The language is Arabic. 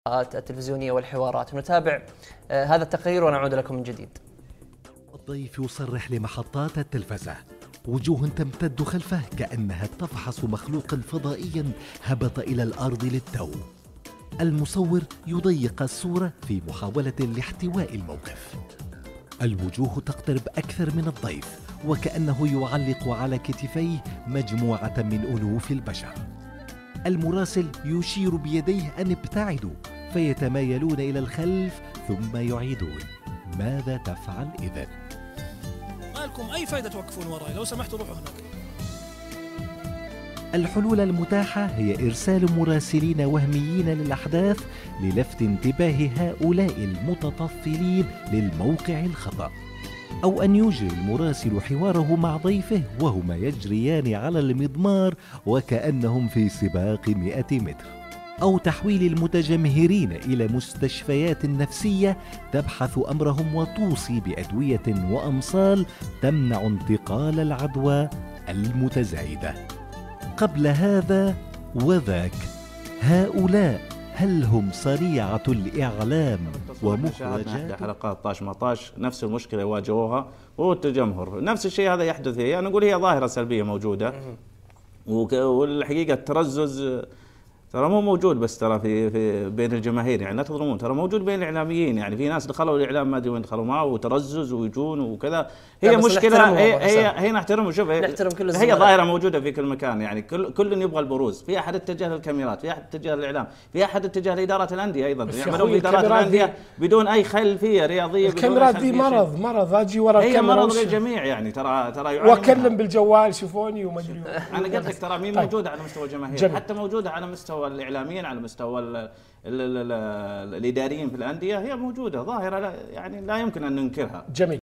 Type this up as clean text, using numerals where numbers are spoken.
التلفزيونية والحوارات. نتابع هذا التقرير ونعود لكم من جديد. الضيف يصرح لمحطات التلفزة، وجوه تمتد خلفه كأنها تفحص مخلوقا فضائيا هبط إلى الأرض للتو. المصور يضيق الصورة في محاولة لاحتواء الموقف. الوجوه تقترب أكثر من الضيف، وكأنه يعلق على كتفيه مجموعة من ألوف البشر. المراسل يشير بيديه أن ابتعدوا، فيتمايلون إلى الخلف ثم يعيدون. ماذا تفعل إذن؟ ما لكم أي فائدة توقفون وراي، لو سمحتوا روحوا هناك. الحلول المتاحة هي إرسال مراسلين وهميين للأحداث للفت انتباه هؤلاء المتطفلين للموقع الخطأ، أو أن يجري المراسل حواره مع ضيفه وهما يجريان على المضمار وكأنهم في سباق 100 متر، أو تحويل المتجمهرين إلى مستشفيات نفسية تبحث أمرهم وتوصي بأدوية وأمصال تمنع انتقال العدوى المتزايدة. قبل هذا وذاك، هؤلاء هل هم صريعة الإعلام ومخرجات؟ حلقات طاش مطاش نفس المشكلة يواجهوها، وهو التجمهر. نفس الشيء هذا يحدث هي، أنا أقول هي ظاهرة سلبية موجودة، والحقيقة الترزز ترى مو موجود بس ترى في بين الجماهير، يعني لا تظلمون، ترى موجود بين الاعلاميين، يعني في ناس دخلوا الاعلام ما ادري وين دخلوا معه وترزز ويجون وكذا. هي مشكله، هي نحترم، شوف هي ظاهره موجوده في كل مكان، يعني كل يبغى البروز، في احد اتجاه للكاميرات، في احد اتجاه للاعلام، في احد اتجاه لاداره الانديه ايضا، يعملون في ادارات الانديه بدون اي خلفيه رياضيه. الكاميرات دي مرض اجي ورا الكاميرا، هي مرض للجميع، يعني ترى واكلم بالجوال شوفوني وما ادري. انا قلت لك ترى مين موجوده على مستوى الجماهير، حتى موجوده على مستوى الاعلاميين، على مستوى الاداريين في الانديه، هي موجوده ظاهره يعني لا يمكن ان ننكرها. جميل.